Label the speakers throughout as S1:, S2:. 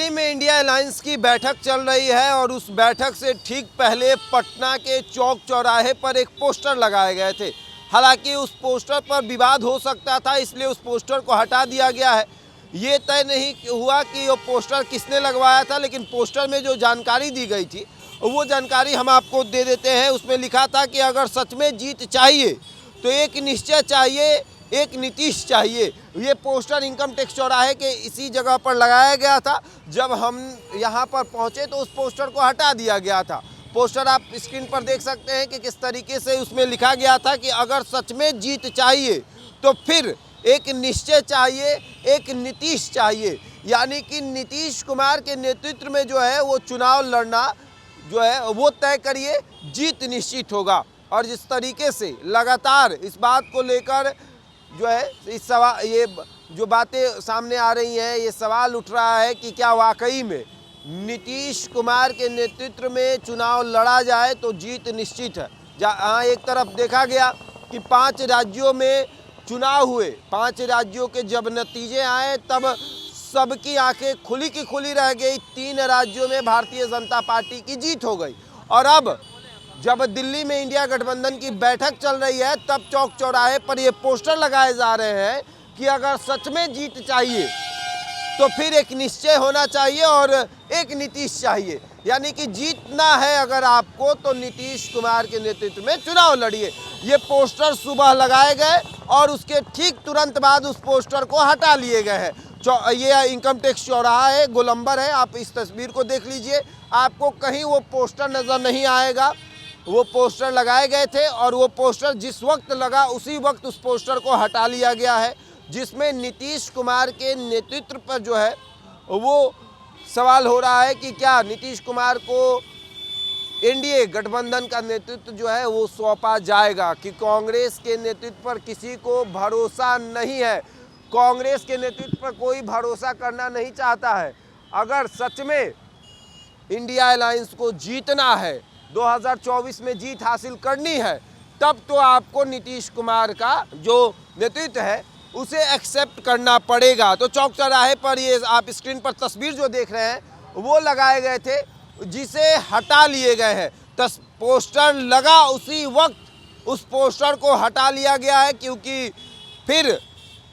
S1: दिल्ली में India alliance की बैठक चल रही है और उस बैठक से ठीक पहले पटना के चौक चौराहे पर एक पोस्टर लगाए गए थे। हालांकि उस पोस्टर पर विवाद हो सकता था, इसलिए उस पोस्टर को हटा दिया गया है। ये तय नहीं हुआ कि वो पोस्टर किसने लगवाया था, लेकिन पोस्टर में जो जानकारी दी गई थी वो जानकारी हम आपको दे देते हैं। उसमें लिखा था कि अगर सच में जीत चाहिए तो एक निश्चय चाहिए, एक नीतीश चाहिए। ये पोस्टर इनकम टैक्स चौराहे के इसी जगह पर लगाया गया था। जब हम यहाँ पर पहुँचे तो उस पोस्टर को हटा दिया गया था। पोस्टर आप स्क्रीन पर देख सकते हैं कि किस तरीके से उसमें लिखा गया था कि अगर सच में जीत चाहिए तो फिर एक निश्चय चाहिए, एक नीतीश चाहिए। यानी कि नीतीश कुमार के नेतृत्व में जो है वो चुनाव लड़ना जो है वो तय करिए, जीत निश्चित होगा। और जिस तरीके से लगातार इस बात को लेकर जो है इस सवाल, ये जो बातें सामने आ रही हैं, ये सवाल उठ रहा है कि क्या वाकई में नीतीश कुमार के नेतृत्व में चुनाव लड़ा जाए तो जीत निश्चित है। जहाँ एक तरफ देखा गया कि 5 राज्यों में चुनाव हुए, 5 राज्यों के जब नतीजे आए तब सबकी आंखें खुली की खुली रह गई। 3 राज्यों में भारतीय जनता पार्टी की जीत हो गई। और अब जब दिल्ली में इंडिया गठबंधन की बैठक चल रही है तब चौक चौराहे पर ये पोस्टर लगाए जा रहे हैं कि अगर सच में जीत चाहिए तो फिर एक निश्चय होना चाहिए और एक नीतीश चाहिए। यानी कि जीतना है अगर आपको तो नीतीश कुमार के नेतृत्व में चुनाव लड़िए। ये पोस्टर सुबह लगाए गए और उसके ठीक तुरंत बाद उस पोस्टर को हटा लिए गए हैं। ये इनकम टैक्स चौराहा है, गोलंबर है। आप इस तस्वीर को देख लीजिए, आपको कहीं वो पोस्टर नज़र नहीं आएगा। वो पोस्टर लगाए गए थे और वो पोस्टर जिस वक्त लगा उसी वक्त उस पोस्टर को हटा लिया गया है, जिसमें नीतीश कुमार के नेतृत्व पर जो है वो सवाल हो रहा है कि क्या नीतीश कुमार को एनडीए गठबंधन का नेतृत्व जो है वो सौंपा जाएगा। कि कांग्रेस के नेतृत्व पर किसी को भरोसा नहीं है, कांग्रेस के नेतृत्व पर कोई भरोसा करना नहीं चाहता है। अगर सच में इंडिया अलायंस को जीतना है, 2024 में जीत हासिल करनी है, तब तो आपको नीतीश कुमार का जो नेतृत्व है उसे एक्सेप्ट करना पड़ेगा। तो चौक चौराहे पर ये आप स्क्रीन पर तस्वीर जो देख रहे हैं वो लगाए गए थे, जिसे हटा लिए गए हैं। पोस्टर लगा उसी वक्त उस पोस्टर को हटा लिया गया है, क्योंकि फिर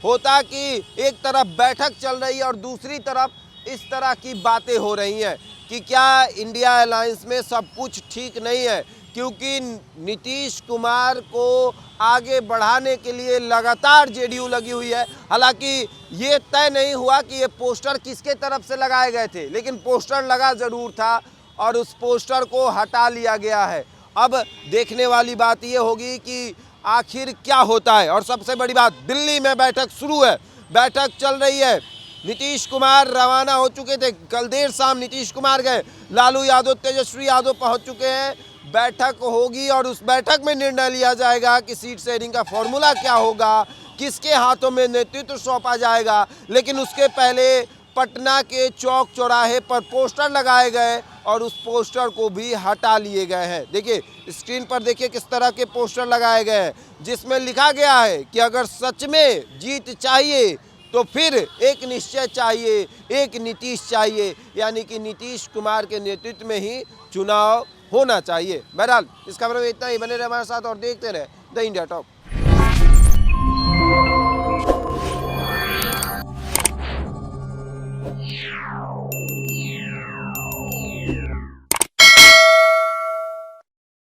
S1: होता कि एक तरफ बैठक चल रही है और दूसरी तरफ इस तरह की बातें हो रही हैं कि क्या इंडिया अलायंस में सब कुछ ठीक नहीं है। क्योंकि नीतीश कुमार को आगे बढ़ाने के लिए लगातार जेडीयू लगी हुई है। हालांकि ये तय नहीं हुआ कि ये पोस्टर किसके तरफ से लगाए गए थे, लेकिन पोस्टर लगा ज़रूर था और उस पोस्टर को हटा लिया गया है। अब देखने वाली बात ये होगी कि आखिर क्या होता है। और सबसे बड़ी बात, दिल्ली में बैठक शुरू है, बैठक चल रही है। नीतीश कुमार रवाना हो चुके थे, कल देर शाम नीतीश कुमार गए, लालू यादव, तेजस्वी यादव पहुंच चुके हैं। बैठक होगी और उस बैठक में निर्णय लिया जाएगा कि सीट शेयरिंग का फॉर्मूला क्या होगा, किसके हाथों में नेतृत्व सौंपा जाएगा। लेकिन उसके पहले पटना के चौक चौराहे पर पोस्टर लगाए गए और उस पोस्टर को भी हटा लिए गए हैं। देखिए स्क्रीन पर, देखिए किस तरह के पोस्टर लगाए गए हैं, जिसमें लिखा गया है कि अगर सच में जीत चाहिए तो फिर एक निश्चय चाहिए, एक नीतीश चाहिए। यानी कि नीतीश कुमार के नेतृत्व में ही चुनाव होना चाहिए। बहरहाल इस खबर में इतना ही। बने रहे हमारे साथ और देखते रहे द इंडिया टॉक।